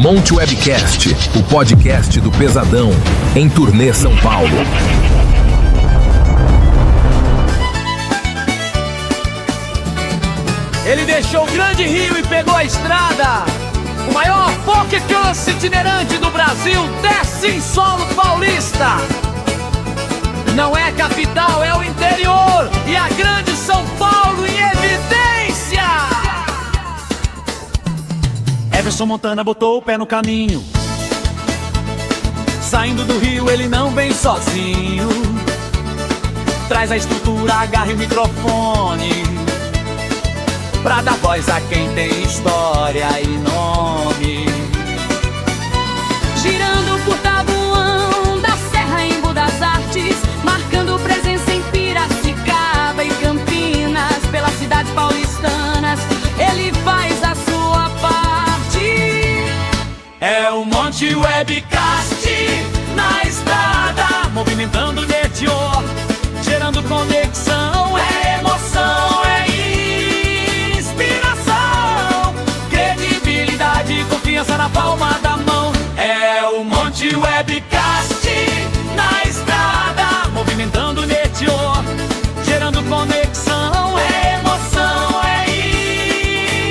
Monte Webcast, o podcast do Pesadão, em turnê São Paulo. Ele deixou o grande rio e pegou a estrada. O maior folk cance itinerante do Brasil desce em solo paulista. Não é capital, é o interior e a grande São Paulo em evidência. Everson Montana botou o pé no caminho. Saindo do Rio ele não vem sozinho. Traz a estrutura, agarre o microfone pra dar voz a quem tem história e nome. Girando por Tabuão, da Serra em Budas Artes, marcando presença em Piracicaba e Campinas, pelas cidades paulistanas, ele faz a sua parte. É o Monte Webcast na estrada, movimentando o network, gerando conexão, é emoção, é inspiração, credibilidade, confiança na palma da mão. É o Monte Webcast na estrada, movimentando o network, gerando conexão, é emoção, é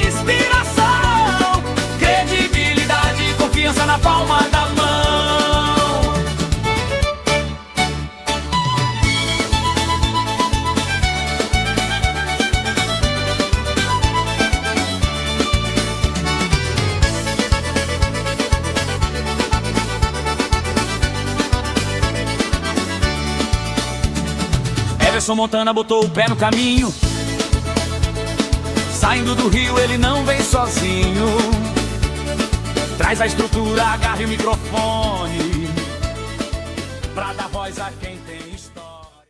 inspiração, credibilidade, confiança na palma da mão. Everson Montana botou o pé no caminho. Saindo do Rio ele não vem sozinho. Traz a estrutura, agarre o microfone pra dar voz a quem tem história.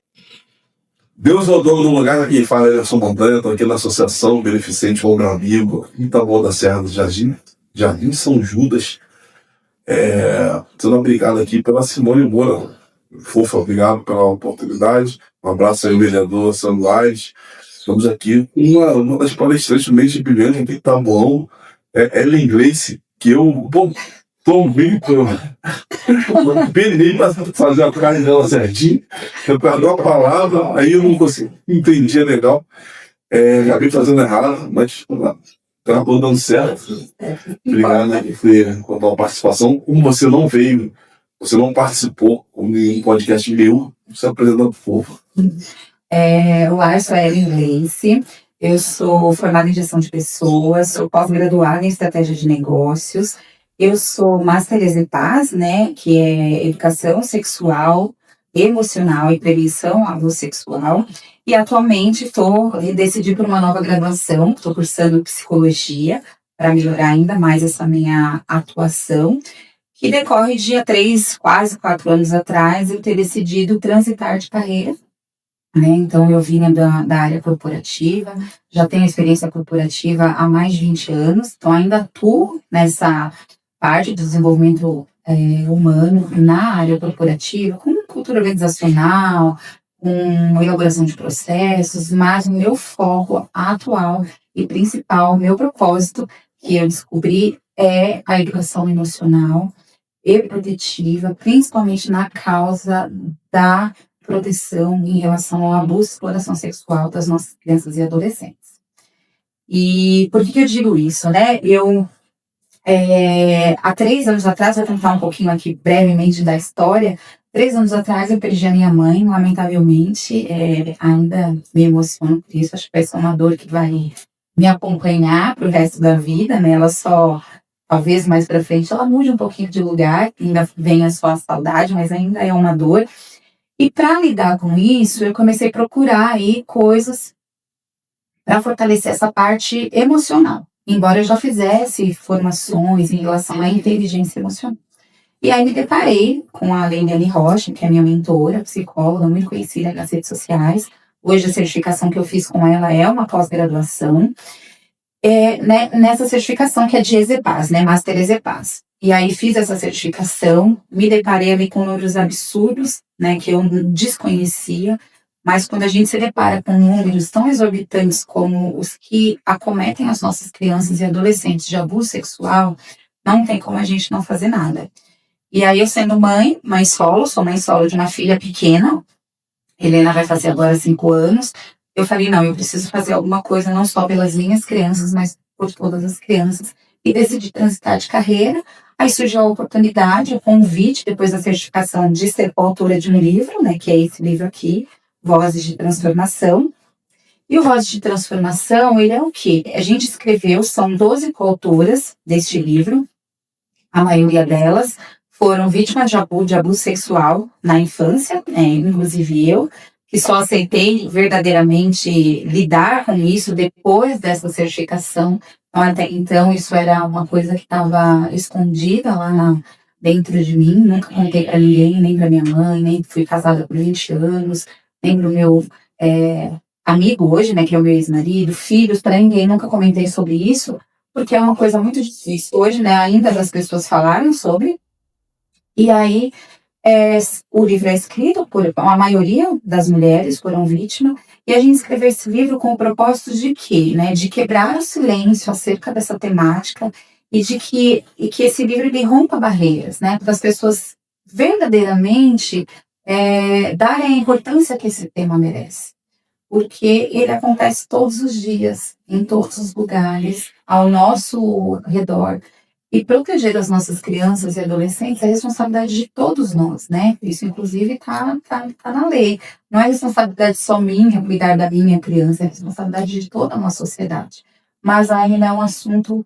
Deus é o dono do lugar, aqui fala Everson Montana. Estou aqui na Associação Beneficente com o meu amigo Itaboa da Serra do Jardim São Judas. Sendo obrigado aqui pela Simone Moura. Fofa, obrigado pela oportunidade. Um abraço aí ao vereador Sandro Aires. Estamos aqui com uma das palestrantes do mês de brilhante aqui em Taboão, Ellen Gleice, que eu tô muito penei para fazer a carne dela certinho. Eu perdi a palavra, aí eu não consegui entender legal. Acabei fazendo errado, mas acabou dando certo. Obrigado, né, por contar a participação. Como você não veio, você não participou em um podcast meu, você apresentando fofo. Olá, eu sou a Ellen Gleice, eu sou formada em gestão de pessoas, sou pós-graduada em estratégia de negócios, eu sou Master EZPAS, né, que é educação sexual, emocional e prevenção ao abuso sexual, e atualmente decidi por uma nova graduação, estou cursando psicologia, para melhorar ainda mais essa minha atuação, que decorre de 3, quase 4 anos atrás, eu ter decidido transitar de carreira, né? Então, eu vinha da área corporativa, já tenho experiência corporativa há mais de 20 anos, então ainda atuo nessa parte do desenvolvimento humano na área corporativa, com cultura organizacional, com elaboração de processos, mas o meu foco atual e principal, meu propósito, que eu descobri, é a educação emocional e protetiva, principalmente na causa da proteção em relação ao abuso e exploração sexual das nossas crianças e adolescentes. E por que eu digo isso, né? Eu, há 3 anos atrás, vou contar um pouquinho aqui brevemente da história. 3 anos atrás eu perdi a minha mãe, lamentavelmente, ainda me emociono por isso, acho que vai ser uma dor que vai me acompanhar pro resto da vida, né? Ela só, talvez mais pra frente, ela mude um pouquinho de lugar, ainda venha só a saudade, mas ainda é uma dor. E para lidar com isso, eu comecei a procurar aí coisas para fortalecer essa parte emocional, embora eu já fizesse formações em relação à inteligência emocional. E aí me deparei com a Leilene Rocha, que é minha mentora, psicóloga, muito conhecida nas redes sociais. Hoje a certificação que eu fiz com ela é uma pós-graduação, né, nessa certificação que é de EZPAS, né, Master EZPAS. E aí fiz essa certificação, me deparei ali com números absurdos, né, que eu desconhecia, mas quando a gente se depara com números tão exorbitantes como os que acometem as nossas crianças e adolescentes de abuso sexual, não tem como a gente não fazer nada. E aí eu sendo mãe solo, sou mãe solo de uma filha pequena, Helena vai fazer agora 5 anos, eu falei, não, eu preciso fazer alguma coisa não só pelas minhas crianças, mas por todas as crianças, e decidi transitar de carreira. Aí surgiu a oportunidade, o convite, depois da certificação, de ser coautora de um livro, né, que é esse livro aqui, Vozes de Transformação. E o Vozes de Transformação, ele é o quê? A gente escreveu, são 12 coautoras deste livro, a maioria delas foram vítimas de abuso sexual na infância, inclusive eu, que só aceitei verdadeiramente lidar com isso depois dessa certificação. Até então, isso era uma coisa que estava escondida lá dentro de mim, nunca contei para ninguém, nem para minha mãe, nem fui casada por 20 anos, nem para o meu amigo hoje, né, que é o meu ex-marido, filhos, para ninguém, nunca comentei sobre isso, porque é uma coisa muito difícil hoje, né, ainda as pessoas falaram sobre. E aí, o livro é escrito por a maioria das mulheres foram vítimas, e a gente escreveu esse livro com o propósito de quê? Né? De quebrar o silêncio acerca dessa temática e de que esse livro ele rompa barreiras, né? Para as pessoas verdadeiramente darem a importância que esse tema merece. Porque ele acontece todos os dias, em todos os lugares, ao nosso redor. E proteger as nossas crianças e adolescentes é responsabilidade de todos nós, né? Isso, inclusive, tá na lei. Não é responsabilidade só minha, cuidar da minha criança, é responsabilidade de toda uma sociedade. Mas ainda é um assunto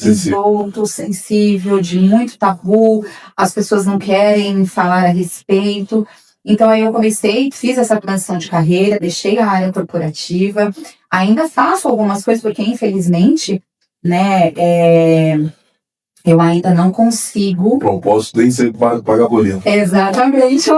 envolto, sensível, de muito tabu, as pessoas não querem falar a respeito. Então, aí eu fiz essa transição de carreira, deixei a área corporativa, ainda faço algumas coisas, porque, infelizmente, né, eu ainda não consigo... O propósito nem sempre paga boleto. Exatamente.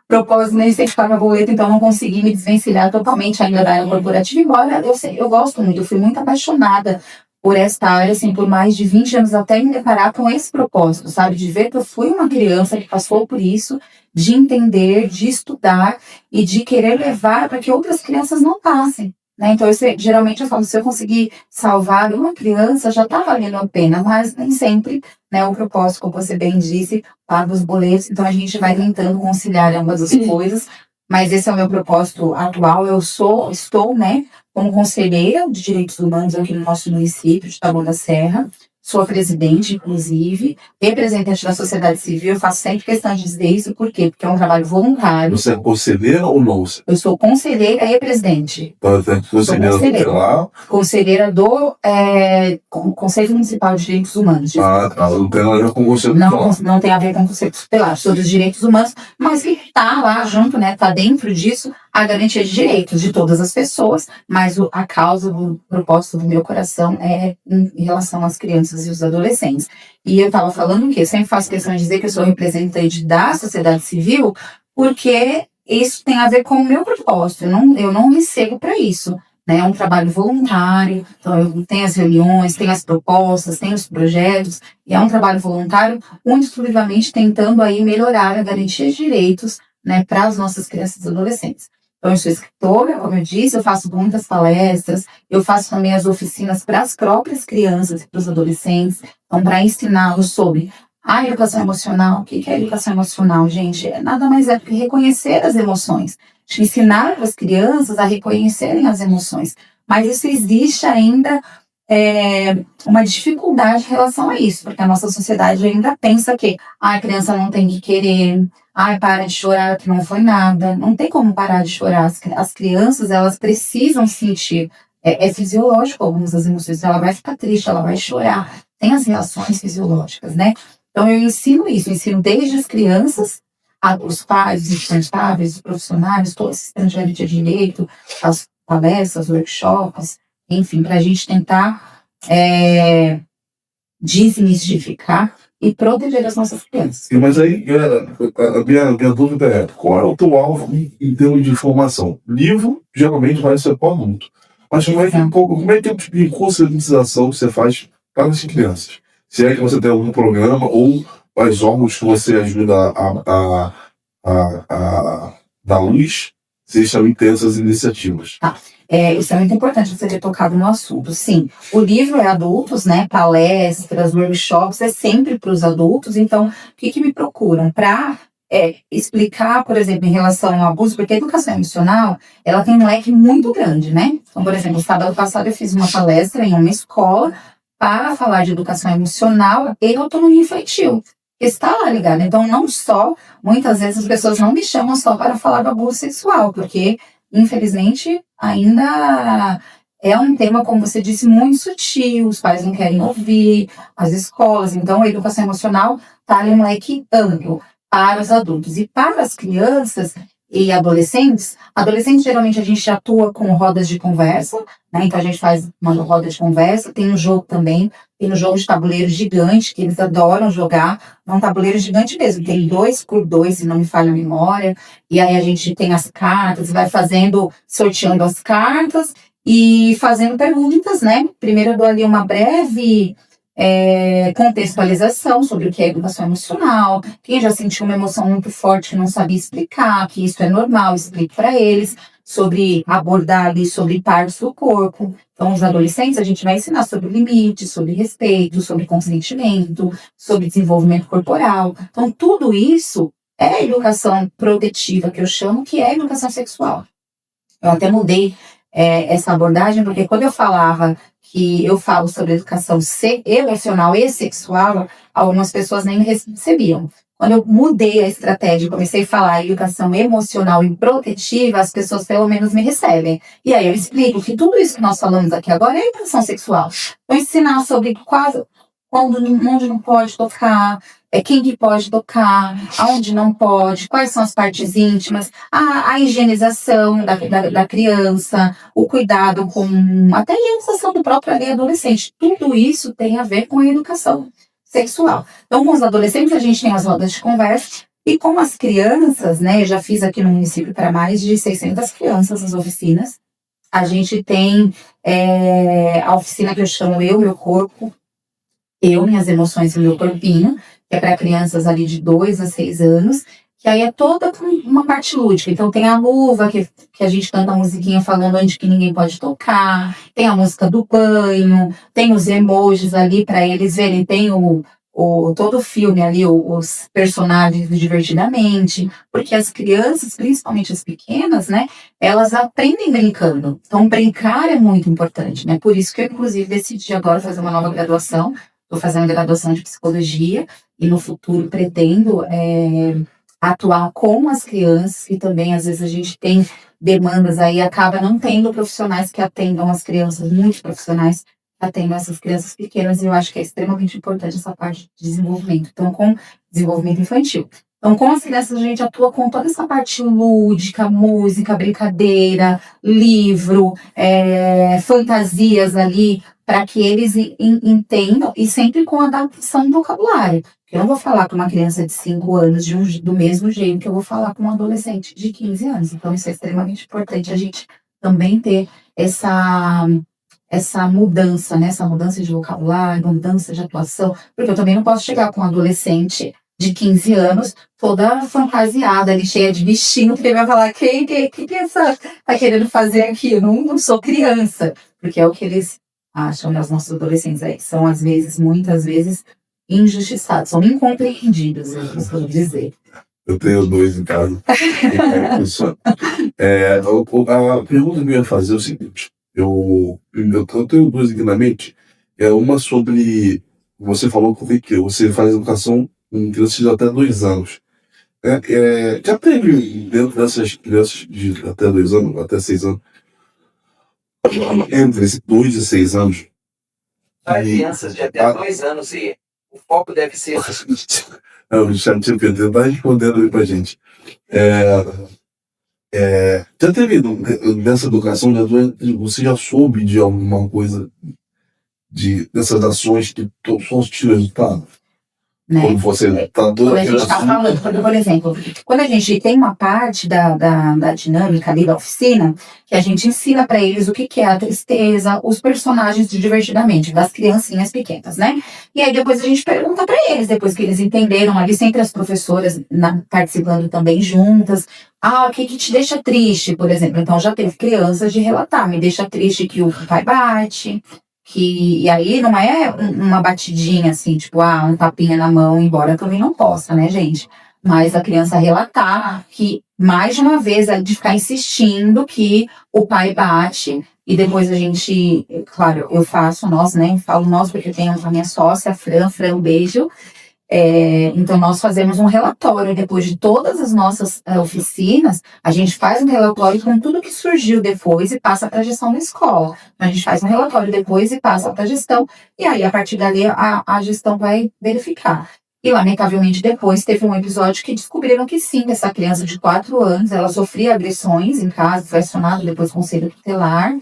Propósito nem sempre paga boleto, então eu não consegui me desvencilhar totalmente ainda da área corporativa, embora eu gosto muito, eu fui muito apaixonada por esta área, assim, por mais de 20 anos, até me deparar com esse propósito, sabe? De ver que eu fui uma criança que passou por isso, de entender, de estudar e de querer levar para que outras crianças não passem. Né? Então, geralmente eu falo, se eu conseguir salvar uma criança, já está valendo a pena, mas nem sempre, né, o propósito, como você bem disse, paga os boletos, então a gente vai tentando conciliar ambas as coisas, mas esse é o meu propósito atual. Eu estou, né, como conselheira de direitos humanos aqui no nosso município de Taboão da Serra, sou a presidente, inclusive, representante da sociedade civil. Eu faço sempre questão de dizer isso, por quê? Porque é um trabalho voluntário. Você é conselheira ou não? Eu sou conselheira e presidente. Conselheira lá? Conselheira do Conselho Municipal de Direitos Humanos. Não tem nada a ver com você. Não tem a ver com o Conselho Tutelar, sou dos direitos humanos, mas que está lá junto, né, está dentro disso, a garantia de direitos de todas as pessoas, mas a causa do propósito do meu coração é em relação às crianças e os adolescentes. E eu estava falando que eu sempre faço questão de dizer que eu sou representante da sociedade civil, porque isso tem a ver com o meu propósito, eu não me cego para isso. Né? É um trabalho voluntário, então eu tenho as reuniões, tenho as propostas, tenho os projetos, e é um trabalho voluntário, exclusivamente tentando aí melhorar a garantia de direitos, né, para as nossas crianças e adolescentes. Então, eu sou escritora, como eu disse, eu faço muitas palestras, eu faço também as oficinas para as próprias crianças e para os adolescentes, então, para ensiná-los sobre a educação emocional. O que é educação emocional, gente? Nada mais é do que reconhecer as emoções, ensinar as crianças a reconhecerem as emoções. Mas isso existe ainda uma dificuldade em relação a isso, porque a nossa sociedade ainda pensa que a criança não tem que querer, para de chorar, que não foi nada. Não tem como parar de chorar. As crianças, elas precisam sentir. É fisiológico algumas das emoções. Ela vai ficar triste, ela vai chorar. Tem as reações fisiológicas, né? Então, eu ensino isso. Eu ensino desde as crianças, os pais, os responsáveis, os profissionais, todos os estrangeiros de direito, as palestras, workshops, enfim, para a gente tentar desmistificar e proteger as nossas crianças. Mas aí, a minha dúvida é, qual é o teu alvo em termos de informação? Livro, geralmente, vai ser para adulto. Mas como é que é o tipo de conscientização que você faz para as crianças? Se é que você tem algum programa ou quais órgãos que você ajuda a dar luz vocês também têm essas iniciativas. Isso é muito importante você ter tocado no assunto. Sim, o livro é adultos, né? Palestras, workshops, é sempre para os adultos. Então, o que me procuram? Para explicar, por exemplo, em relação ao abuso, porque a educação emocional, ela tem um leque muito grande, né? Então, por exemplo, no sábado passado eu fiz uma palestra em uma escola para falar de educação emocional e autonomia infantil. Está lá ligado. Então, não só, muitas vezes as pessoas não me chamam só para falar do abuso sexual, porque, infelizmente, ainda é um tema, como você disse, muito sutil, os pais não querem ouvir, as escolas. Então, a educação emocional está em um leque amplo para os adultos. E para as crianças e adolescentes, geralmente a gente atua com rodas de conversa, né? Então a gente faz uma roda de conversa, tem um jogo também, tem um jogo de tabuleiro gigante, que eles adoram jogar, é um tabuleiro gigante mesmo, tem 2x2, se não me falha a memória, e aí a gente tem as cartas, vai sorteando as cartas e fazendo perguntas, né? Primeiro eu dou ali uma breve contextualização sobre o que é educação emocional. Quem já sentiu uma emoção muito forte que não sabia explicar, que isso é normal, explique para eles, sobre abordar ali sobre partes do corpo. Então, os adolescentes, a gente vai ensinar sobre limites, sobre respeito, sobre consentimento, sobre desenvolvimento corporal. Então, tudo isso é educação protetiva, que eu chamo, que é educação sexual. Eu até mudei essa abordagem, porque quando eu falava que eu falo sobre educação emocional e sexual, algumas pessoas nem recebiam. Quando eu mudei a estratégia e comecei a falar educação emocional e protetiva, as pessoas pelo menos me recebem. E aí eu explico que tudo isso que nós falamos aqui agora é educação sexual. Vou ensinar sobre onde não pode tocar, quem que pode tocar, aonde não pode, quais são as partes íntimas, a higienização da criança, o cuidado com até a higienização do próprio adolescente. Tudo isso tem a ver com a educação sexual. Então, com os adolescentes, a gente tem as rodas de conversa, e com as crianças, né, eu já fiz aqui no município para mais de 600 crianças as oficinas. A gente tem a oficina que eu chamo Eu, Meu Corpo, Minhas Emoções e Meu Corpinho, que é para crianças ali de 2 a 6 anos, que aí é toda uma parte lúdica. Então tem a luva, que a gente canta a musiquinha falando onde que ninguém pode tocar, tem a música do banho, tem os emojis ali para eles verem, tem todo o filme ali, os personagens do Divertidamente, porque as crianças, principalmente as pequenas, né, elas aprendem brincando. Então brincar é muito importante, né? Por isso que eu, inclusive, decidi agora fazer uma nova graduação. Estou fazendo graduação de psicologia e no futuro pretendo atuar com as crianças, e também às vezes a gente tem demandas aí, acaba não tendo profissionais que atendam as crianças, muitos profissionais que atendam essas crianças pequenas, e eu acho que é extremamente importante essa parte de desenvolvimento. Então, com desenvolvimento infantil. Então, com as crianças a gente atua com toda essa parte lúdica, música, brincadeira, livro, fantasias ali, para que eles entendam, e sempre com adaptação do vocabulário. Eu não vou falar com uma criança de 5 anos do mesmo jeito que eu vou falar com um adolescente de 15 anos. Então, isso é extremamente importante, a gente também ter essa mudança, né? Essa mudança de vocabulário, mudança de atuação, porque eu também não posso chegar com um adolescente de 15 anos, toda fantasiada, ali, cheia de bichinho, porque ele vai falar, que essa tá querendo fazer aqui? Eu não sou criança, porque é o que eles acham, né? Os nossos adolescentes aí são, às vezes, muitas vezes, injustiçados, são incompreendidos, eu costumo dizer. Eu tenho 2 em casa. A pergunta que eu ia fazer é o seguinte, eu tenho 2 aqui na mente, uma sobre, você falou que você faz educação com crianças de até 2 anos. Já teve dentro dessas crianças de até 2 anos, até 6 anos, entre esses 2 e 6 anos? As crianças de até 2 anos, e o foco deve ser... O Richard tinha Pedro tá respondendo aí pra gente. Já teve nessa educação, você já soube de alguma coisa dessas ações que só tiram resultado? né? Como você tá Quando toda a gente está falando, por exemplo, quando a gente tem uma parte da dinâmica ali da oficina, que a gente ensina para eles o que é a tristeza, os personagens de Divertidamente, das criancinhas pequenas, né? E aí depois a gente pergunta para eles, depois que eles entenderam, ali sempre as professoras participando também juntas, o que te deixa triste, por exemplo? Então já teve crianças de relatar, me deixa triste que o pai bate, e aí não é uma batidinha assim, tipo, um tapinha na mão, embora também não possa, né, gente? Mas a criança relatar que, mais de uma vez, é de ficar insistindo que o pai bate, e depois a gente, claro, eu faço, nós, né, falo nós porque eu tenho a minha sócia, a Fran, um beijo. Então, nós fazemos um relatório, depois de todas as nossas oficinas, a gente faz um relatório com tudo que surgiu depois e passa para a gestão da escola. Então, a gente faz um relatório depois e passa para a gestão, e aí, a partir dali, a gestão vai verificar. E, lamentavelmente, depois teve um episódio que descobriram que sim, essa criança de 4 anos, ela sofria agressões em casa, foi acionado depois conselho tutelar,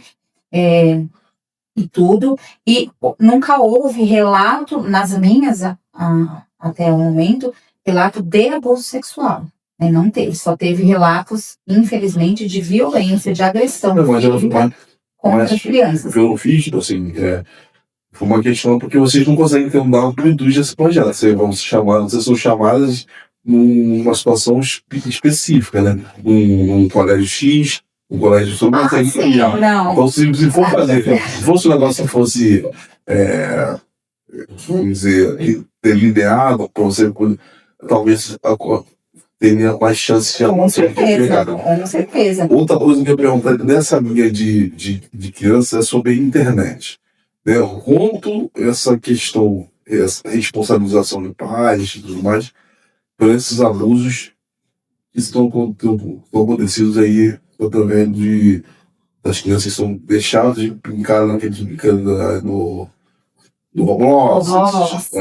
e tudo, e nunca houve relato nas minhas, até o momento, relato de abuso sexual. Né? Não teve, só teve relatos, infelizmente, de violência, de agressão física contra as crianças. O que eu não fiz, tipo assim, foi uma questão porque vocês não conseguem ter um dado amplitude desse projeto. Vocês são chamadas numa situação específica, né? Um colégio X, um colégio sobre sim, não. Então, se for fazer, se fosse um negócio que fosse, vamos dizer, delineado, para você talvez teria mais chances de com certeza. Outra coisa que eu ia perguntar nessa linha de criança é sobre a internet. Né? O quanto essa questão, essa responsabilização de pais e tudo mais, por esses abusos que estão acontecidos aí através das crianças que são deixadas de brincar no Roblox.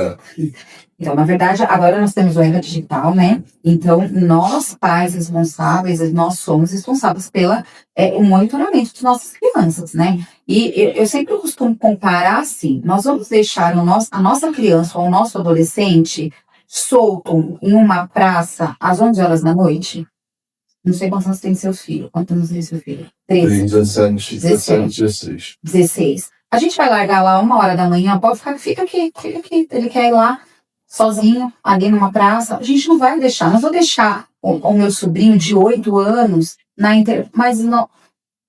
Então, na verdade, agora nós temos o Era Digital, né? Então, nós, pais responsáveis, nós somos responsáveis pelo monitoramento das nossas crianças, né? E eu sempre costumo comparar assim, nós vamos deixar a nossa criança ou o nosso adolescente solto em uma praça às 11 horas da noite? Não sei quantos anos tem seu filho. Quantos anos tem seu filho? 13? 16. A gente vai largar lá 1h da manhã, pode fica aqui. Ele quer ir lá sozinho, ali numa praça. A gente não vai deixar. Não vou deixar o meu sobrinho de 8 anos mas não,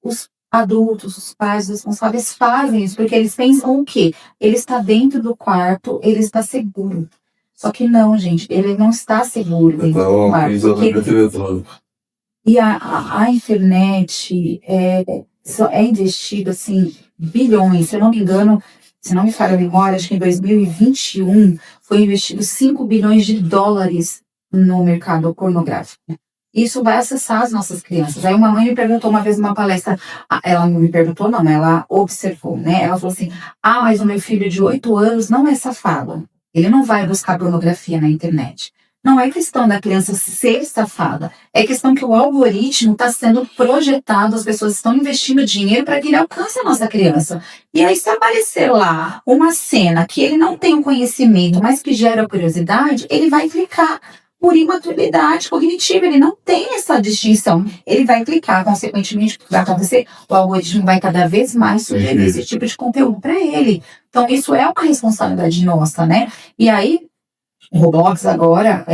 os adultos, os pais responsáveis fazem isso, porque eles pensam o quê? Ele está dentro do quarto, ele está seguro. Só que não, gente, ele não está seguro dentro do quarto. E a internet é investido, assim, bilhões. Se eu não me engano, se não me falha a memória, acho que em 2021 foi investido 5 bilhões de dólares no mercado pornográfico. Isso vai acessar as nossas crianças. Aí uma mãe me perguntou uma vez numa palestra, ela não me perguntou não, ela observou, né? Ela falou assim, mas o meu filho de 8 anos não é safado. Ele não vai buscar pornografia na internet. Não é questão da criança ser safada, é questão que o algoritmo está sendo projetado, as pessoas estão investindo dinheiro para que ele alcance a nossa criança. E aí, se aparecer lá uma cena que ele não tem um conhecimento, mas que gera curiosidade, ele vai clicar por imaturidade cognitiva, ele não tem essa distinção. Ele vai clicar, consequentemente, o que vai acontecer? O algoritmo vai cada vez mais sugerir esse tipo de conteúdo para ele. Então, isso é uma responsabilidade nossa, né? E aí, o Roblox agora,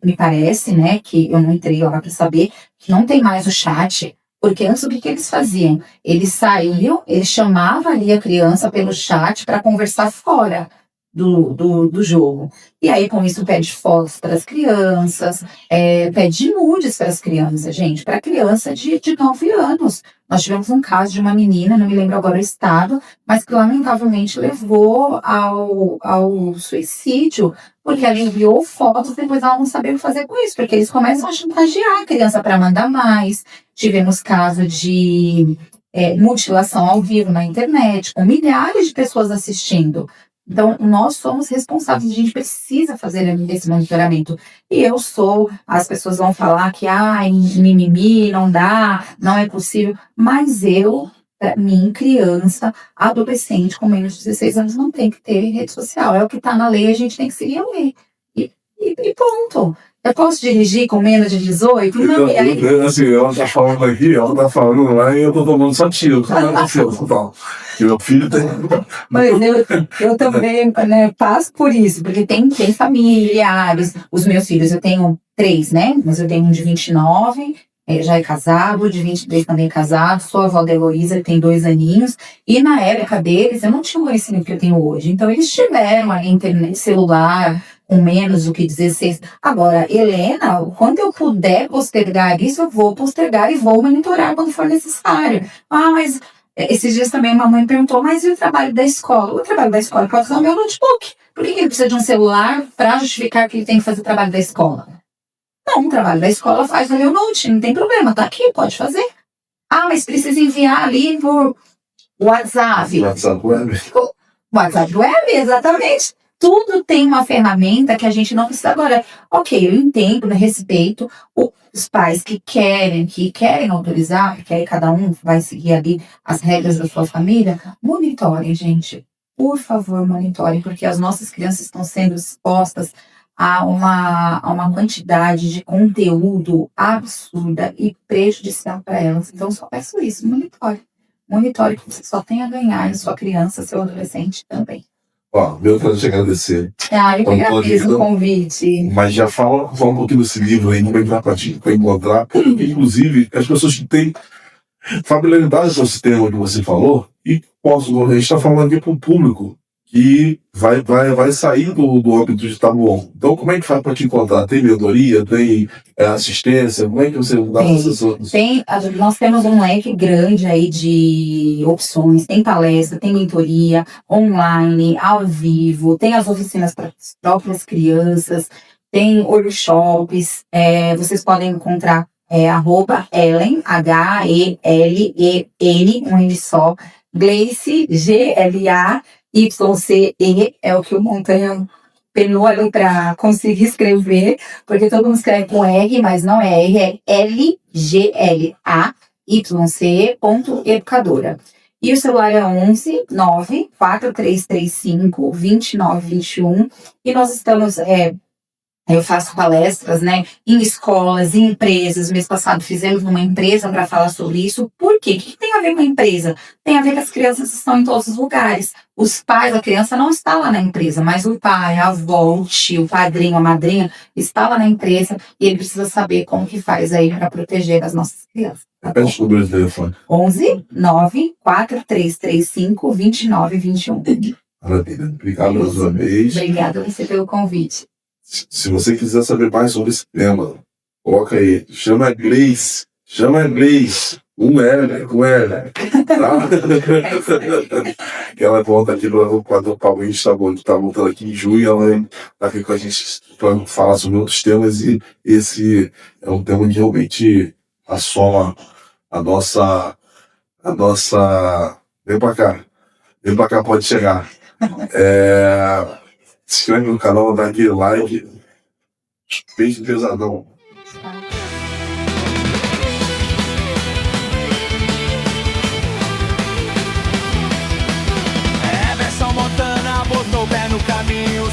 me parece, né, que eu não entrei lá para saber, que não tem mais o chat, porque antes o que eles faziam? Eles saíam, eles chamavam ali a criança pelo chat para conversar fora do jogo. E aí, com isso, pede fotos para as crianças, pede nudes para as crianças, gente, para criança de 9 anos. Nós tivemos um caso de uma menina, não me lembro agora o estado, mas que lamentavelmente levou ao suicídio, porque ela enviou fotos, depois ela não sabia o que fazer com isso, porque eles começam a chantagear a criança para mandar mais. Tivemos caso de mutilação ao vivo na internet, com milhares de pessoas assistindo. Então, nós somos responsáveis, a gente precisa fazer esse monitoramento. E as pessoas vão falar que, mimimi, não dá, não é possível, mas eu Para mim, criança, adolescente com menos de 16 anos não tem que ter rede social. É o que está na lei, a gente tem que seguir a lei. E ponto. Eu posso dirigir com menos de 18? Não, e aí... Assim, ela tá falando aqui, ela tá falando lá e eu tô tomando só tiro. Que meu filho tem. Mas eu também, né, passo por isso, porque tem familiares. Os meus filhos, eu tenho 3, né? Mas eu tenho um de 29, já é casado, de 23 também é casado, sou avó da Heloísa, tem 2 aninhos. E na época deles, eu não tinha o conhecimento que eu tenho hoje. Então, eles tiveram a internet, celular, com menos do que 16. Agora, Helena, quando eu puder postergar isso, eu vou postergar e vou monitorar quando for necessário. Ah, mas esses dias também uma mãe perguntou, mas e o trabalho da escola? O trabalho da escola pode usar o meu notebook. Por que ele precisa de um celular para justificar que ele tem que fazer o trabalho da escola? Não, o trabalho da escola faz no meu note, não tem problema, tá aqui, pode fazer. Ah, mas precisa enviar ali por WhatsApp. WhatsApp Web. WhatsApp Web, exatamente. Tudo tem uma ferramenta que a gente não precisa agora. Ok, eu entendo, né, respeito os pais que querem autorizar, porque aí cada um vai seguir ali as regras da sua família. Monitorem, gente. Por favor, monitorem, porque as nossas crianças estão sendo expostas a uma quantidade de conteúdo absurda e prejudicial para elas. Então, só peço isso, monitore. Monitore que você só tem a ganhar, e sua criança, seu adolescente também. Ó, meu prazer te agradecer. Eu que agradeço o convite. Mas já fala um pouquinho desse livro aí, como é que vai para encontrar, porque, inclusive, as pessoas que têm familiaridade com esse tema que você falou, e a gente está falando aqui para um público que vai sair do âmbito de Taboão. Então, como é que faz para te encontrar? Tem mentoria? Tem assistência? Como é que você dá para as pessoas? Nós temos um leque grande aí de opções. Tem palestra, tem mentoria, online, ao vivo, tem as oficinas para as próprias crianças, tem workshops. Vocês podem encontrar @Helen, HELEN, um N só, Gleice, GLAYCE, é o que o Montanha penou ali para conseguir escrever, porque todo mundo escreve com R, mas não é R, é LGLAYC.educadora. E o celular é 11 9 4335 2921, e nós estamos... eu faço palestras, né, em escolas, em empresas. Mês passado fizemos uma empresa para falar sobre isso. Por quê? O que tem a ver com a empresa? Tem a ver que as crianças estão em todos os lugares. Os pais, a criança não está lá na empresa, mas o pai, a avó, o tio, o padrinho, a madrinha está lá na empresa e ele precisa saber como que faz aí para proteger as nossas crianças. Repete o número de telefone. 11 9 4335 2921. Maravilha. Obrigado mais uma vez. Obrigada a você pelo convite. Se você quiser saber mais sobre esse tema, coloca aí, chama a Gleice, um L, tá? Ela volta aqui quando o Paulinho está voltando aqui em junho, ela está aqui com a gente para falar sobre outros temas, e esse é um tema que realmente assola a nossa... Vem pra cá, pode chegar. Se inscreve no canal, dá aquele like. Beijo pesadão. Emerson Montana botou o pé no caminho,